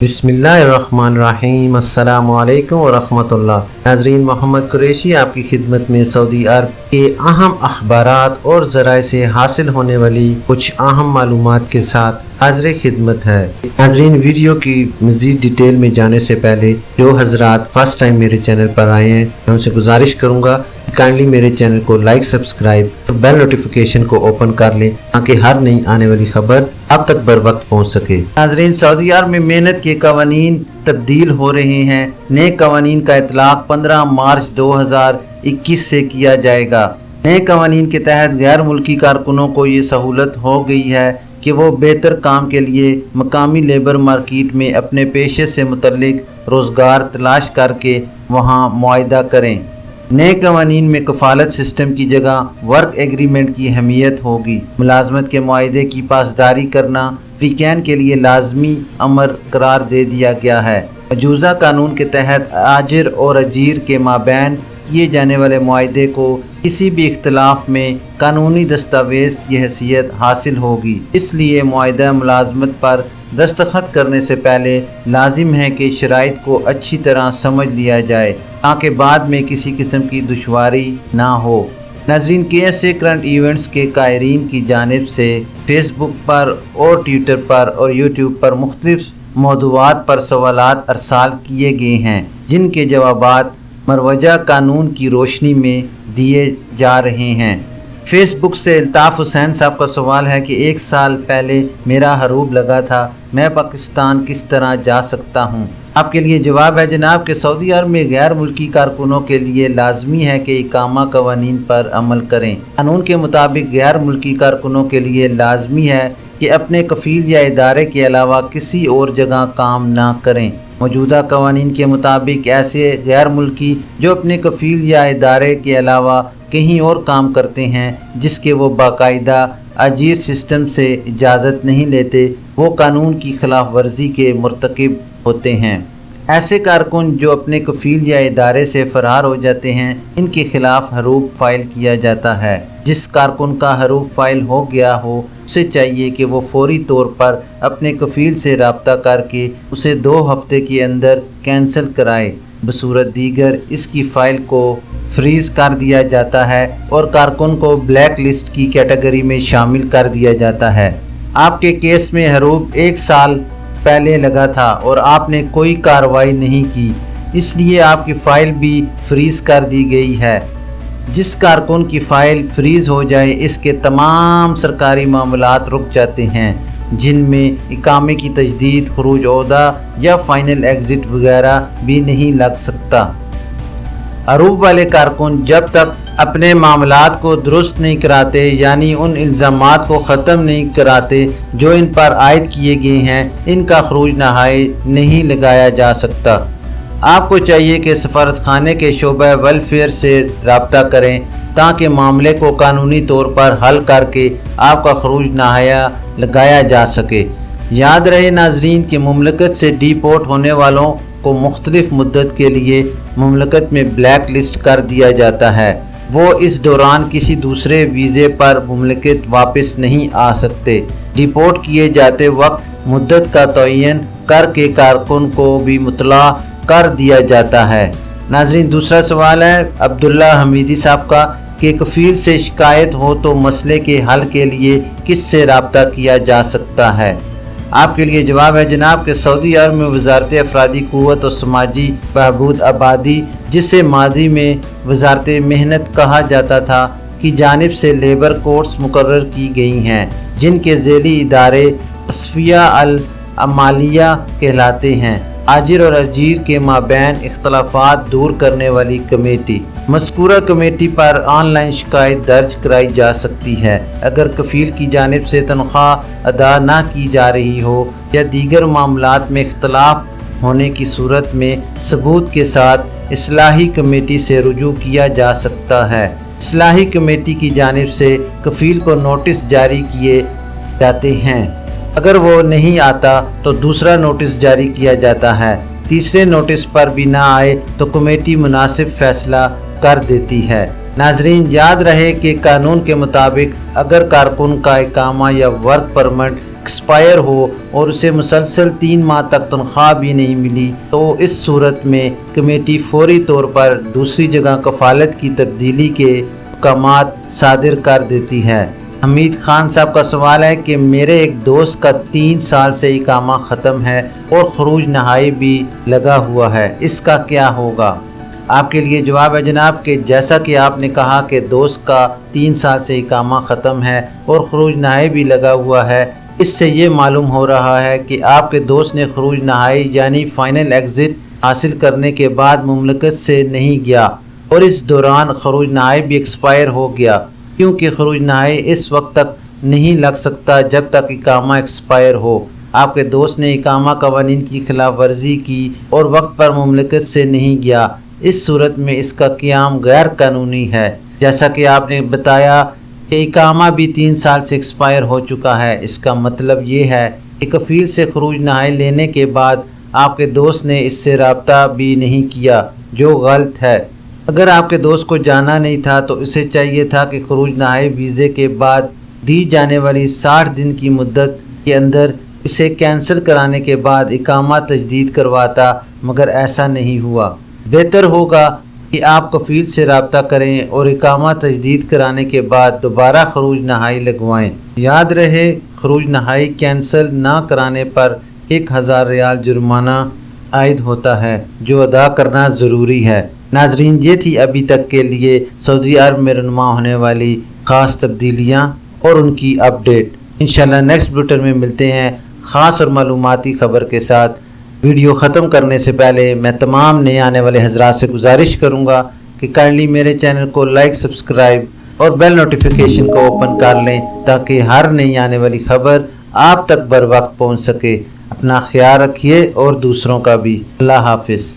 बिस्मिल्लाहिर्रहमानिर्रहीम। अस्सलामु अलैकुम वरहमतुल्लाह। नाज़रीन, मोहम्मद कुरैशी आपकी खिदमत में सऊदी अरब के अहम अखबारात और ज़राए से हासिल होने वाली कुछ अहम मालूमात के साथ हाज़िर खिदमत है। नाज़रीन, वीडियो की मज़ीद डिटेल में जाने से पहले जो हज़रात फर्स्ट टाइम मेरे चैनल पर आए हैं, मैं उनसे गुजारिश करूँगा कि काइंडली मेरे चैनल को लाइक, सब्सक्राइब और बेल नोटिफिकेशन को ओपन कर लें ताकि हर नई आने वाली खबर अब तक बर वक्त पहुँच सके। नाज़रीन, सऊदी अरब में मेहनत के कवानीन तब्दील हो रहे हैं। नए कवानीन का इतलाक़ 15 मार्च 2021 से किया जाएगा। नए कवानीन के तहत गैर मुल्की कारकुनों को ये सहूलत हो गई है कि वो बेहतर काम के लिए मकामी लेबर मार्केट में अपने पेशे से मुतल्लिक रोज़गार तलाश करके वहाँ मुआहिदा करें। नए कवानीन में कफ़ालत सिस्टम की जगह वर्क एग्रीमेंट की अहमियत होगी। मुलाजमत के मुआहिदे की पासदारी करना वीकेंड के लिए लाजमी अमर करार दे दिया गया है। मौजूदा कानून के तहत आजिर और अजीर के माबैन किए जाने वाले मुआहिदे को किसी भी इख्तलाफ में कानूनी दस्तावेज़ की हैसियत हासिल होगी। इसलिए मुआहिदा मुलाजमत पर दस्तखत करने से पहले लाजिम है कि शराइत को अच्छी तरह समझ लिया जाए ताकि बाद में किसी किस्म की दुश्वारी ना हो। नाज़रीन, KSA करंट इवेंट्स के कायरीन की जानिब से फेसबुक पर और ट्विटर पर और यूट्यूब पर मुख्तलिफ मौदूआत पर सवालात अरसाल किए गए हैं, जिनके जवाबात मरवजा कानून की रोशनी में दिए जा रहे हैं। फेसबुक से अल्ताफ़ हुसैन साहब का सवाल है कि 1 साल पहले मेरा हरूब लगा था, मैं पाकिस्तान किस तरह जा सकता हूँ? आपके लिए जवाब है जनाब कि सऊदी अरब में गैर मुल्की कारकुनों के लिए लाजमी है कि इकामा कवानीन पर अमल करें। कानून के मुताबिक गैर मुल्की कारकुनों के लिए लाजमी है कि अपने कफ़ील या इदारे के अलावा किसी और जगह काम ना करें। मौजूदा कवानीन के मुताबिक ऐसे गैर मुल्की जो अपने कफ़ील या इदारे के अलावा कहीं और काम करते हैं जिसके वो बाकायदा अजीर सिस्टम से इजाज़त नहीं लेते, वो कानून की खिलाफ वर्जी के मुर्तकिब होते हैं। ऐसे कारकुन जो अपने कफ़ील या इदारे से फ़रार हो जाते हैं, इनके खिलाफ हरूब फ़ाइल किया जाता है। जिस कारकुन का हरूब फ़ाइल हो गया हो, उसे चाहिए कि वो फौरी तौर पर अपने कफ़ील से रब्ता करके उसे 2 हफ्ते के अंदर कैंसिल कराए। बसूरत दीगर इसकी फ़ाइल को फ्रीज़ कर दिया जाता है और कारकुन को ब्लैक लिस्ट की कैटेगरी में शामिल कर दिया जाता है। आपके केस में हरूब 1 साल पहले लगा था और आपने कोई कार्रवाई नहीं की, इसलिए आपकी फ़ाइल भी फ्रीज़ कर दी गई है। जिस कारकुन की फ़ाइल फ्रीज़ हो जाए, इसके तमाम सरकारी मामलात रुक जाते हैं, जिनमें इकामे की तजदीद, खुरूज ओहदा या फ़ाइनल एग्ज़िट वगैरह भी नहीं लग सकता। हरूब वाले कारकुन जब तक अपने मामलात को दुरुस्त नहीं कराते, यानी उन इल्ज़ामात को ख़त्म नहीं कराते जो इन पर आयद किए गए हैं, इनका खरूज नहाए नहीं लगाया जा सकता। आपको चाहिए कि सफारत खाने के शोबा वेलफेयर से रब्ता करें ताकि मामले को कानूनी तौर पर हल करके आपका खरूज नहाया लगाया जा सके। याद रहे नाजरीन कि मुमलकत से डिपोर्ट होने वालों को मुख्तलिफ मुद्दत के लिए मुमलकत में ब्लैक लिस्ट कर दिया जाता है। वो इस दौरान किसी दूसरे वीज़े पर मुमलकत वापस नहीं आ सकते। डिपोर्ट किए जाते वक्त मुद्दत का तयन करके कारकुन को भी मुतला कर दिया जाता है। नाज़रीन, दूसरा सवाल है अब्दुल्ला हमीदी साहब का कि कफ़ील से शिकायत हो तो मसले के हल के लिए किस से रब्ता किया जा सकता है? आपके लिए जवाब है जनाब कि सऊदी अरब में वज़ारत अफरादी क़ुव्वत और समाजी बहबूद आबादी, जिसे मादी में वज़ारत मेहनत कहा जाता था, की जानिब से लेबर कोर्ट्स मुकर्रर की गई हैं, जिनके ज़ैली इदारे तस्फिया अल अमालिया कहलाते हैं। आजिर और अजीर के माबैन इख्तलाफात दूर करने वाली कमेटी। मज़कूरा कमेटी पर ऑनलाइन शिकायत दर्ज कराई जा सकती है। अगर कफ़ील की जानिब से तनख्वाह अदा ना की जा रही हो या दीगर मामलात में इख्तलाफ होने की सूरत में सबूत के साथ इस्लाही कमेटी से रुजू किया जा सकता है। इस्लाही कमेटी की जानिब से कफ़ील को नोटिस जारी किए जाते हैं। अगर वो नहीं आता तो दूसरा नोटिस जारी किया जाता है। तीसरे नोटिस पर भी ना आए तो कमेटी मुनासिब फैसला कर देती है। नाजरीन, याद रहे कि कानून के मुताबिक अगर कारकुन का इकामा या वर्क परमिट ایکسپائر ہو اور اسے مسلسل 3 ماہ تک تنخواہ بھی نہیں ملی تو اس صورت میں کمیٹی فوری طور پر دوسری جگہ کفالت کی تبدیلی کے احکامات صادر کر دیتی ہے۔ حمید خان صاحب کا سوال ہے کہ میرے ایک دوست کا 3 سال سے اقامہ ختم ہے اور خروج نہائی بھی لگا ہوا ہے، اس کا کیا ہوگا؟ آپ کے لیے جواب ہے جناب کہ جیسا کہ آپ نے کہا کہ دوست کا 3 سال سے اقامہ ختم ہے اور خروج نہائی بھی لگا ہوا ہے، اس سے یہ معلوم ہو رہا ہے کہ آپ کے دوست نے خروج نہائی یعنی فائنل ایگزٹ حاصل کرنے کے بعد مملکت سے نہیں گیا اور اس دوران خروج نہائی بھی ایکسپائر ہو گیا، کیونکہ خروج نہائی اس وقت تک نہیں لگ سکتا جب تک اقامہ ایکسپائر ہو۔ آپ کے دوست نے اقامہ قوانین کی خلاف ورزی کی اور وقت پر مملکت سے نہیں گیا، اس صورت میں اس کا قیام غیر قانونی ہے۔ جیسا کہ آپ نے بتایا کہ اقامہ بھی 3 سال سے ایکسپائر ہو چکا ہے، اس کا مطلب یہ ہے کہ کفیل سے خروج نہائی لینے کے بعد آپ کے دوست نے اس سے رابطہ بھی نہیں کیا، جو غلط ہے۔ اگر آپ کے دوست کو جانا نہیں تھا تو اسے چاہیے تھا کہ خروج نہائی ویزے کے بعد دی جانے والی 60 دن کی مدت کے اندر اسے کینسل کرانے کے بعد اقامہ تجدید کرواتا، مگر ایسا نہیں ہوا۔ بہتر ہوگا کہ آپ کفیل سے رابطہ کریں اور اقامہ تجدید کرانے کے بعد دوبارہ خروج نہائی لگوائیں۔ یاد رہے، خروج نہائی کینسل نہ کرانے پر 1000 ریال جرمانہ عائد ہوتا ہے، جو ادا کرنا ضروری ہے۔ ناظرین، یہ تھی ابھی تک کے لیے سعودی عرب میں رونما ہونے والی خاص تبدیلیاں اور ان کی اپڈیٹ۔ انشاءاللہ نیکسٹ بلیٹن میں ملتے ہیں خاص اور معلوماتی خبر کے ساتھ۔ ویڈیو ختم کرنے سے پہلے میں تمام نئے آنے والے حضرات سے گزارش کروں گا کہ کائنڈلی میرے چینل کو لائک، سبسکرائب اور بیل نوٹیفیکیشن کو اوپن کر لیں تاکہ ہر نئی آنے والی خبر آپ تک بر وقت پہنچ سکے۔ اپنا خیال رکھیے اور دوسروں کا بھی۔ اللہ حافظ۔